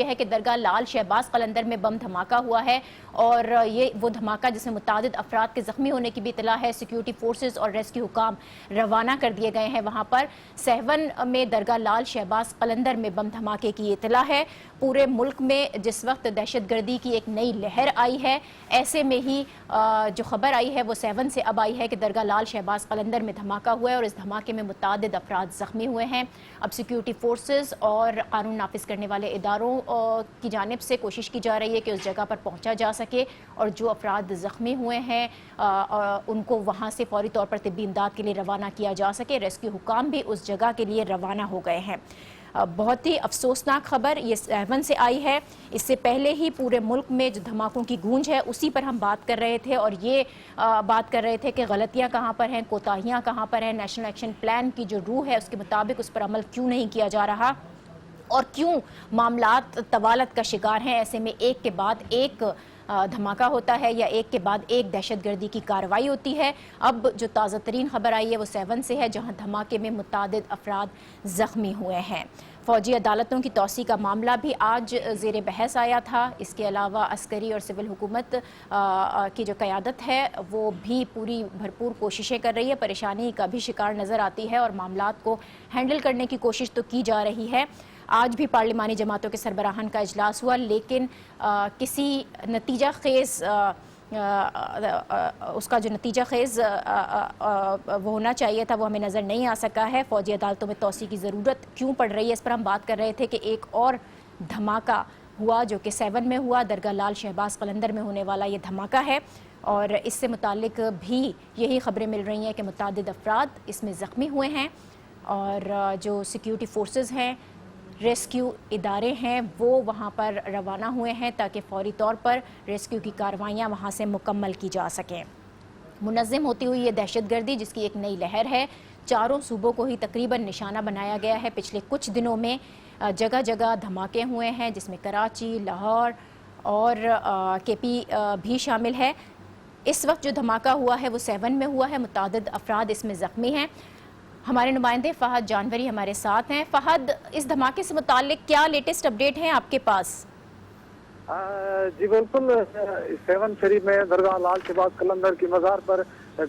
یہ ہے کہ درگاہ لال شہباز قلندر میں بم دھماکہ ہوا ہے اور یہ وہ دھماکہ جس میں متعدد افراد کے زخمی ہونے کی بھی اطلاع ہے۔ سیکیورٹی فورسز اور ریسکیو حکام روانہ کر دیے گئے ہیں وہاں پر۔ سیون میں درگاہ لال شہباز قلندر میں بم دھماکے کی اطلاع ہے۔ پورے ملک میں جس وقت دہشت گردی کی ایک نئی لہر آئی ہے، ایسے میں ہی جو خبر آئی ہے وہ سیون سے اب آئی ہے کہ درگاہ لال شہباز قلندر میں دھماکہ ہوا ہے اور اس دھماکے میں متعدد افراد زخمی ہوئے ہیں۔ اب سیکیورٹی فورسز اور قانون نافذ کرنے والے اداروں کی جانب سے کوشش کی جا رہی ہے کہ اس جگہ پر پہنچا جا سکے اور جو افراد زخمی ہوئے ہیں ان کو وہاں سے فوری طور پر طبی امداد کے لیے روانہ کیا جا سکے۔ ریسکیو حکام بھی اس جگہ کے لیے روانہ ہو گئے ہیں۔ بہت ہی افسوسناک خبر یہ سیون سے آئی ہے۔ اس سے پہلے ہی پورے ملک میں جو دھماکوں کی گونج ہے اسی پر ہم بات کر رہے تھے اور یہ بات کر رہے تھے کہ غلطیاں کہاں پر ہیں، کوتاہیاں کہاں پر ہیں، نیشنل ایکشن پلان کی جو روح ہے اس کے مطابق اس پر عمل کیوں نہیں کیا جا رہا اور کیوں معاملات طوالت کا شکار ہیں۔ ایسے میں ایک کے بعد ایک دھماکہ ہوتا ہے یا ایک کے بعد ایک دہشت گردی کی کارروائی ہوتی ہے۔ اب جو تازہ ترین خبر آئی ہے وہ سیون سے ہے جہاں دھماکے میں متعدد افراد زخمی ہوئے ہیں۔ فوجی عدالتوں کی توسیع کا معاملہ بھی آج زیر بحث آیا تھا۔ اس کے علاوہ عسکری اور سول حکومت کی جو قیادت ہے وہ بھی پوری بھرپور کوششیں کر رہی ہے، پریشانی کا بھی شکار نظر آتی ہے اور معاملات کو ہینڈل کرنے کی کوشش تو کی جا رہی ہے۔ آج بھی پارلیمانی جماعتوں کے سربراہان کا اجلاس ہوا لیکن کسی نتیجہ خیز اس کا جو نتیجہ خیز وہ ہونا چاہیے تھا وہ ہمیں نظر نہیں آ سکا ہے۔ فوجی عدالتوں میں توسیع کی ضرورت کیوں پڑ رہی ہے اس پر ہم بات کر رہے تھے کہ ایک اور دھماکہ ہوا جو کہ سیون میں ہوا، درگاہ لال شہباز قلندر میں ہونے والا یہ دھماکہ ہے اور اس سے متعلق بھی یہی خبریں مل رہی ہیں کہ متعدد افراد اس میں زخمی ہوئے ہیں اور جو سیکیورٹی فورسز ہیں، ریسکیو ادارے ہیں وہ وہاں پر روانہ ہوئے ہیں تاکہ فوری طور پر ریسکیو کی کارروائیاں وہاں سے مکمل کی جا سکیں۔ منظم ہوتی ہوئی یہ دہشت گردی جس کی ایک نئی لہر ہے، چاروں صوبوں کو ہی تقریباً نشانہ بنایا گیا ہے۔ پچھلے کچھ دنوں میں جگہ جگہ دھماکے ہوئے ہیں جس میں کراچی، لاہور اور کے پی بھی شامل ہے۔ اس وقت جو دھماکہ ہوا ہے وہ سیون میں ہوا ہے، متعدد افراد اس میں زخمی ہیں۔ ہمارے نمائندے فہد جانوری ہمارے ساتھ ہیں۔ فہد، اس دھماکے سے متعلق کیا لیٹسٹ اپڈیٹ ہیں آپ کے پاس؟ جی بالکل، سیون شریف میں درگاہ لال شہباز قلندر کی مزار پر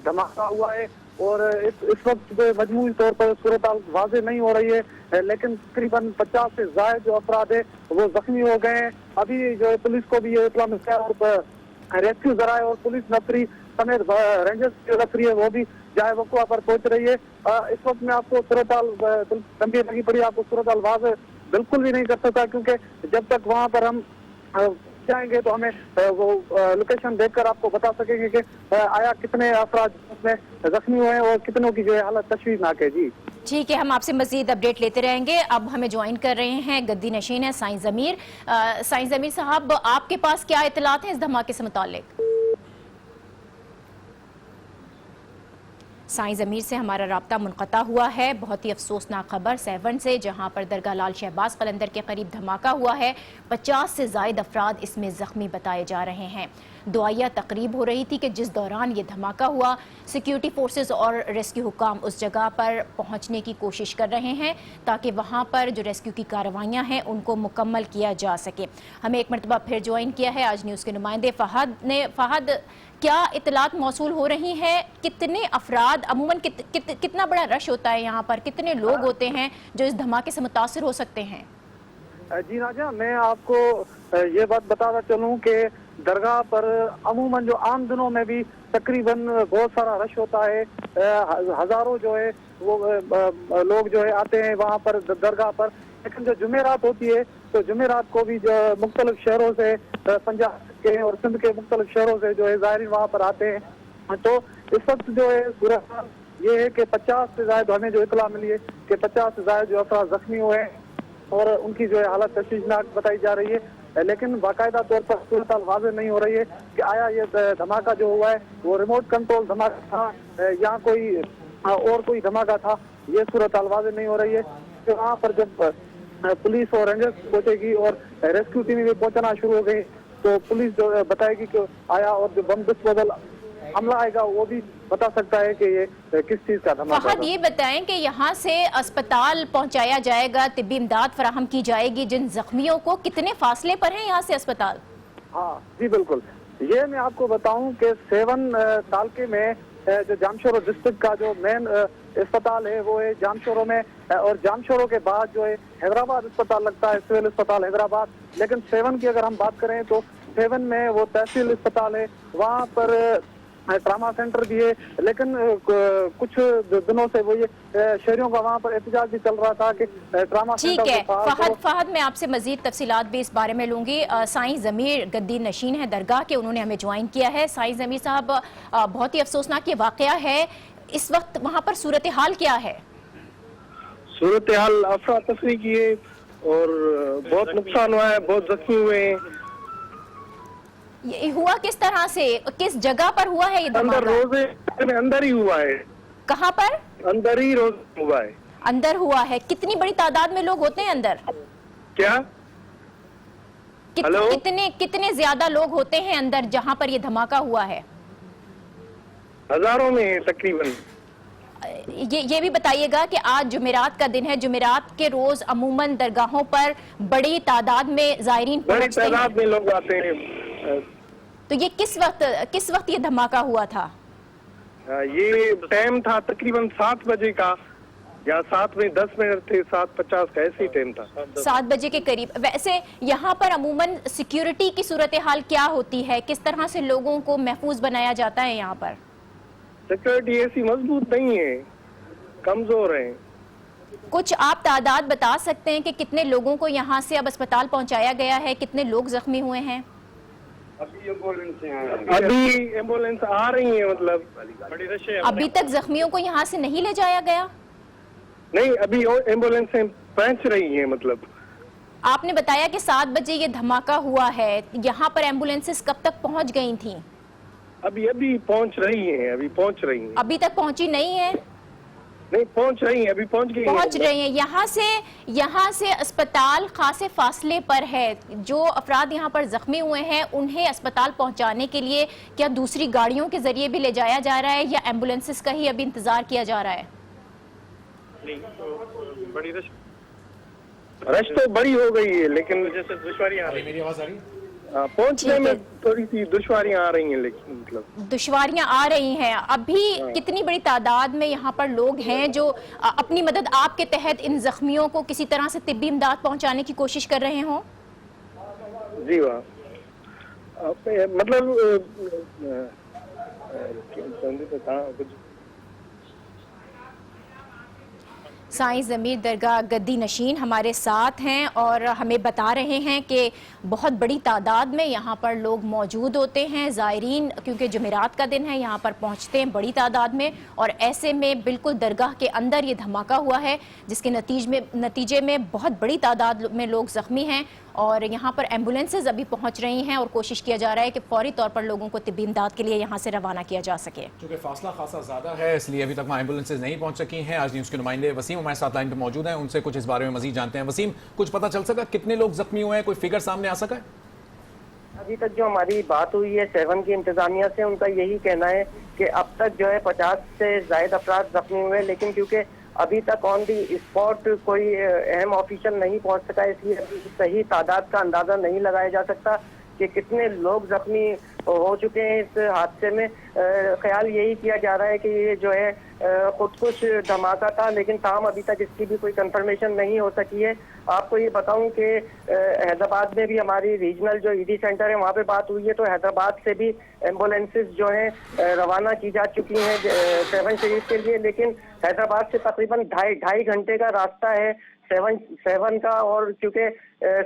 دھماکہ ہوا ہے اور اس وقت مجموعی طور پر صورتحال واضح نہیں ہو رہی ہے لیکن تقریباً 50 سے زائد جو افراد ہیں وہ زخمی ہو گئے ہیں۔ ابھی جو پولیس کو بھی یہ اطلاع ملی ہے اور ریسکیو ذرائع اور پولیس نفری سمیت رینجرز کی نفری ہے وہ بھی جائے وقوع پر پہنچ رہی ہے۔ اس وقت میں آپ کو صورتحال گمبھیر لگی پڑی، آپ کو صورتحال واضح بالکل بھی نہیں کر سکتا کیونکہ جب تک وہاں پر ہم جائیں گے تو ہمیں وہ لوکیشن دیکھ کر آپ کو بتا سکیں گے کہ آیا کتنے افراد اس میں زخمی ہوئے ہیں اور کتنوں کی جو ہے حالت تشویشناک ہے۔ جی ٹھیک ہے، ہم آپ سے مزید اپڈیٹ لیتے رہیں گے۔ اب ہمیں جوائن کر رہے ہیں گدی نشین ہے سائیں ضمیر۔ سائیں ضمیر صاحب، آپ کے پاس کیا اطلاعات ہیں اس دھماکے سے متعلق؟ سائیں ضمیر سے ہمارا رابطہ منقطع ہوا ہے۔ بہت ہی افسوسناک خبر سیون سے جہاں پر درگاہ لال شہباز قلندر کے قریب دھماکہ ہوا ہے، 50 سے زائد افراد اس میں زخمی بتائے جا رہے ہیں۔ دعائیہ تقریب ہو رہی تھی کہ جس دوران یہ دھماکہ ہوا سیکیورٹی فورسز اور ریسکیو حکام اس جگہ پر پہنچنے کی کوشش کر رہے ہیں تاکہ وہاں پر جو ریسکیو کی کارروائیاں ہیں ان کو مکمل کیا جا سکے۔ ہمیں ایک مرتبہ پھر جوائن کیا ہے آج نیوز کے نمائندے فہد نے۔ فہد، کیا اطلاعات موصول ہو رہی ہیں؟ کتنے افراد، عموماً کتنا بڑا رش ہوتا ہے یہاں پر، کتنے لوگ ہوتے ہیں جو اس دھماکے سے متاثر ہو سکتے ہیں؟ جی ناجہ، میں آپ کو یہ بات بتاتا چلوں کہ درگاہ پر عموماً جو عام دنوں میں بھی تقریباً بہت سارا رش ہوتا ہے، ہزاروں جو ہے وہ لوگ جو ہے آتے ہیں وہاں پر درگاہ پر، لیکن جو جمعرات ہوتی ہے تو جمعرات کو بھی جو مختلف شہروں سے، پنجاب کے اور سندھ کے مختلف شہروں سے جو ہے زائرین وہاں پر آتے ہیں۔ تو اس وقت جو ہے صورتحال یہ ہے کہ 50 سے زائد ہمیں جو اطلاع ملی ہے کہ 50 سے زائد جو افراد زخمی ہوئے ہیں اور ان کی جو ہے حالت تشویشناک بتائی جا رہی ہے، لیکن باقاعدہ طور پر صورتحال واضح نہیں ہو رہی ہے کہ آیا یہ دھماکہ جو ہوا ہے وہ ریموٹ کنٹرول دھماکہ تھا یا کوئی اور کوئی دھماکہ تھا، یہ صورتحال واضح نہیں ہو رہی ہے۔ کہ وہاں پر جب پولیس اور رینجرز پہنچے گی اور ریسکیو ٹیم بھی پہنچنا شروع ہو گئی تو پولیس جو بتائے گی کہ آیا اور جو بم ڈسپوزل हमला आएगा वो भी बता सकता है कि ये किस चीज का धमाका फहद, था। ये बताएं कि यहाँ से अस्पताल पहुँचाया जाएगा, तिब्बी इमदाद फराहम की जाएगी जिन जख्मियों को, कितने फासले पर है यहाँ से अस्पताल? हाँ जी बिल्कुल, ये मैं आपको बताऊं कि 7 तालके में जो जामशोरो डिस्ट्रिक्ट का जो मेन अस्पताल है वो है जामशोरो में, और जामशोरो के बाद जो है हैदराबाद अस्पताल लगता है, सिविल अस्पताल हैदराबाद। लेकिन 7 की अगर हम बात करें तो 7 में वो तहसील अस्पताल है, वहाँ पर ट्रामा सेंटर भी है। लेकिन कुछ दिनों से वो ये शहरियों का वहाँ पर एहतजाज भी चल रहा था कि ट्रामा ठीक सेंटर है फहद, मैं आपसे मजीद तफसीलात भी इस बारे में लूंगी। साईं ज़मीर गद्दी नशीन है दरगाह के, उन्होंने हमें ज्वाइन किया है। साईं ज़मीर साहब, बहुत ही अफसोसनाक ये वाकया है, इस वक्त वहाँ पर सूरत हाल क्या है? सूरत हाल अफरा तफरी की है और बहुत नुकसान हुआ है, बहुत जख्मी हुए हैं। ये हुआ किस तरह से, किस जगह पर हुआ है ये अंदर धमाका? रोजे में अंदर ही हुआ है, कहाँ पर? अंदर ही रोज हुआ है। अंदर हुआ है। कितनी बड़ी तादाद में लोग होते हैं अंदर? क्या? हेलो? कितने ज्यादा लोग होते हैं अंदर जहाँ पर ये धमाका हुआ है? हजारों में है तकरीबन। ये भी बताइएगा कि आज जुमेरात का दिन है, जुमेरात के रोज अमूमन दरगाहों पर बड़ी तादाद में ज़ायरीन बड़ी पहुंचते हैं, तादाद में लोग आते हैं। तो ये किस वक्त ये धमाका हुआ था? ये टाइम था तकरीबन 7 बजे का, या 7 में 10 मिनट थे, 7:50 का ऐसे ही टाइम था। 7 बजे के करीब। वैसे यहाँ पर अमूमन सिक्योरिटी की सूरत हाल क्या होती है, किस तरह से लोगों को महफूज बनाया जाता है यहाँ पर? सिक्योरिटी ऐसी मजबूत नहीं है, कमजोर है। कुछ आप तादाद बता सकते हैं कि कितने लोगों को यहाँ से अब अस्पताल पहुँचाया गया है, कितने लोग जख्मी हुए हैं? अभी एम्बुलेंस आ रही है, मतलब अभी तक जख्मियों को यहाँ से नहीं ले जाया गया? नहीं, अभी एम्बुलेंस पहुंच रही है। मतलब आपने बताया कि 7 बजे ये धमाका हुआ है, यहाँ पर एम्बुलेंसेस कब तक पहुँच गई थी? अभी पहुंच रही हैं, अभी पहुंच रही हैं। अभी तक पहुँची नहीं है? नहीं, पहुंच रही हैं, अभी पहुंच गई हैं। पहुंच रही हैं। यहाँ से अस्पताल खासे फासले पर है। जो अफराद यहाँ पर जख्मी हुए हैं उन्हें अस्पताल पहुंचाने के लिए क्या दूसरी गाड़ियों के जरिए भी ले जाया जा रहा है या एम्बुलेंसेस का ही अभी इंतजार किया जा रहा है? बड़ी रश तो बड़ी हो गई है, लेकिन जैसे दुश्वारियां आ रही है। मेरी आवाज आ रही है? पहुंचने में थोड़ी सी दुश्वारियां आ रही हैं, लेकिन मतलब दुश्वारियां आ रही हैं। अभी कितनी बड़ी तादाद में यहाँ पर लोग हैं जो अपनी मदद आपके तहत इन जख्मियों को किसी तरह से तिब्बी इमदाद पहुंचाने की कोशिश कर रहे हों? जी वाह, मतलब साईं ज़मीर दरगाह गद्दी नशीन हमारे साथ हैं और हमें बता रहे हैं कि बहुत बड़ी तादाद में यहाँ पर लोग मौजूद होते हैं। ज़ायरीन क्योंकि जुमेरात का दिन है यहाँ पर पहुँचते हैं बड़ी तादाद में, और ऐसे में बिल्कुल दरगाह के अंदर ये धमाका हुआ है जिसके नतीजे में बहुत बड़ी तादाद में लोग ज़ख्मी हैं और यहाँ पर एम्बुलेंसेज अभी पहुँच रही हैं और कोशिश किया जा रहा है कि फौरी तौर पर लोगों को तिब्बी इमदाद के लिए यहाँ से रवाना किया जा सके। क्योंकि फासला खासा ज़्यादा है इसलिए अभी तक वहाँ एम्बुलेंसेज नहीं पहुँच सकी हैं। आज न्यूज़ के नुमाइंदे वसीम हमारे साथ लाइन पर मौजूद हैं, उनसे कुछ इस बारे में मजीद जानते हैं। वसीम, कुछ पता चल सका कितने लोग जख्मी हुए हैं, कोई फिगर सामने आ सका है? अभी तक जो हमारी बात हुई है 7 की इंतजामिया से, उनका यही कहना है कि अब तक जो है 50 से ज्यादा अफराद जख्मी हुए, लेकिन क्योंकि अभी तक ऑन दी स्पॉट कोई अहम ऑफिशियल नहीं पहुंच सका, इसलिए अभी सही तादाद का अंदाजा नहीं लगाया जा सकता कि कितने लोग जख्मी हो चुके हैं इस हादसे में। ख्याल यही किया जा रहा है कि ये जो है खुदकुश धमाका था, लेकिन ताहम अभी तक इसकी भी कोई कंफर्मेशन नहीं हो सकी है। आपको ये बताऊं कि हैदराबाद में भी हमारी रीजनल जो ईडी सेंटर है वहाँ पे बात हुई है, तो हैदराबाद से भी एम्बुलेंसेस जो हैं रवाना की जा चुकी हैं 7 शरीफ के लिए, लेकिन हैदराबाद से तकरीबन ढाई घंटे का रास्ता है 7 का, और क्योंकि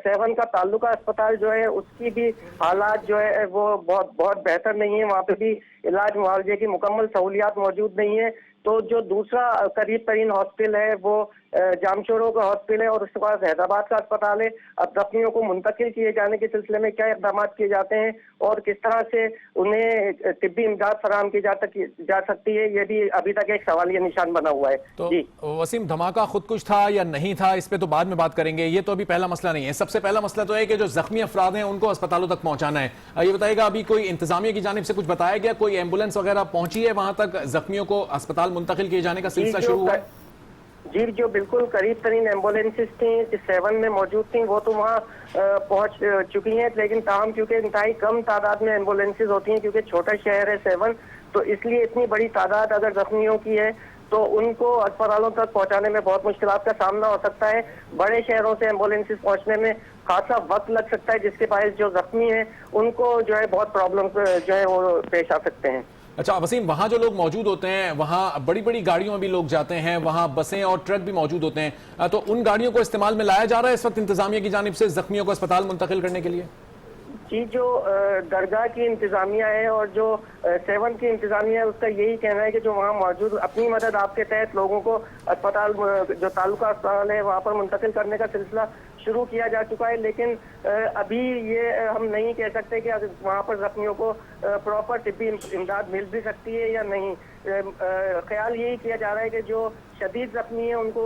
7 का ताल्लुका अस्पताल जो है उसकी भी हालात जो है वो बहुत बेहतर नहीं है, वहाँ पे भी इलाज मुआवजे की मुकम्मल सहूलियात मौजूद नहीं है। तो जो दूसरा करीब तरीन हॉस्पिटल है वो जामशोरो का हॉस्पिटल है और उसके पास हैदराबाद का अस्पताल है। अब जख्मियों को मुंतकिल किए जाने के सिलसिले में क्या इक़दाम किए जाते हैं और किस तरह से उन्हें तिब्बी इमदाद फराहम की जा सकती है, ये भी अभी तक एक सवालिया निशान बना हुआ है। तो जी वसीम, धमाका खुद कुछ था या नहीं था, इस पे तो बाद में बात करेंगे, ये तो अभी पहला मसला नहीं है। सबसे पहला मसला तो है कि जो जख्मी अफराद हैं उनको अस्पतालों तक पहुंचाना है। ये बताइएगा, अभी कोई इंतजामिया की जानिब से कुछ बताया गया, कोई एम्बुलेंस वगैरह पहुंची है वहां तक, जख्मियों को अस्पताल मुंतकिल किए जाने का सिलसिला शुरू हुआ है? जी, जो बिल्कुल करीब तरीन एम्बुलेंसेस थी 7 में मौजूद थी वो तो वहाँ पहुंच चुकी हैं, लेकिन ताहम क्योंकि इंतहाई कम तादाद में एम्बुलेंसेस होती हैं क्योंकि छोटा शहर है 7, तो इसलिए इतनी बड़ी तादाद अगर जख्मियों की है तो उनको अस्पतालों तक पहुंचाने में बहुत मुश्किलात का सामना हो सकता है। बड़े शहरों से एम्बुलेंसेस पहुंचने में खासा वक्त लग सकता है, जिसके बायस जो जख्मी हैं उनको जो है बहुत प्रॉब्लम जो है वो पेश आ सकते हैं। अच्छा वसीम, वहाँ जो लोग मौजूद होते हैं वहाँ बड़ी बड़ी गाड़ियों में भी लोग जाते हैं, वहाँ बसें और ट्रक भी मौजूद होते हैं, तो उन गाड़ियों को इस्तेमाल में लाया जा रहा है इस वक्त इंतजामिया की जानिब से जख्मियों को अस्पताल मुंतकिल करने के लिए? जी, जो दरगाह की इंतजामिया है और जो 7 की इंतजामिया है उसका यही कहना है कि जो वहाँ मौजूद अपनी मदद आपके तहत लोगों को अस्पताल, जो तालुका अस्पताल है वहाँ पर मुंतकिल करने का सिलसिला शुरू किया जा चुका है, लेकिन अभी ये हम नहीं कह सकते कि वहाँ पर जख्मियों को प्रॉपर तिब्बी इमदाद मिल भी सकती है या नहीं। ख्याल यही किया जा रहा है कि जो शदीद जख्मी है उनको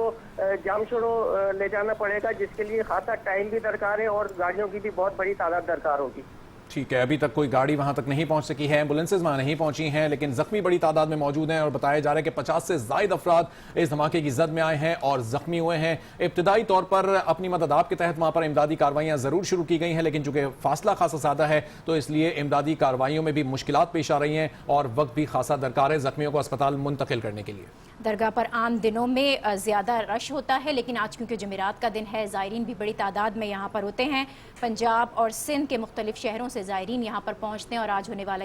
जामशोरो ले जाना पड़ेगा, जिसके लिए खासा टाइम भी दरकार है और गाड़ियों की भी बहुत बड़ी तादाद दरकार होगी। ठीक है, अभी तक कोई गाड़ी वहां तक नहीं पहुंच सकी है, एम्बुलेंसेज वहां नहीं पहुंची हैं, लेकिन जख्मी बड़ी तादाद में मौजूद हैं और बताया जा रहा है कि 50 से ज़ायद अफराद इस धमाके की जद में आए हैं और जख्मी हुए हैं। इब्तदाई तौर पर अपनी मदद आपके तहत वहां पर इमदादी कार्रवाइयां जरूर शुरू की गई हैं, लेकिन चूंकि फासला खासा ज़्यादा है तो इसलिए इमदादी कार्रवाइयों में भी मुश्किलात पेश आ रही हैं और वक्त भी खासा दरकार है जख्मियों को अस्पताल मुंतकिल करने के लिए। दरगाह पर आम दिनों में ज़्यादा रश होता है, लेकिन आज क्योंकि जुमेरात का दिन है ज़ायरीन भी बड़ी तादाद में यहाँ पर होते हैं। पंजाब और सिंध के मुख्तलिफ शहरों से ज़ायरीन यहाँ पर पहुँचते हैं और आज होने वाला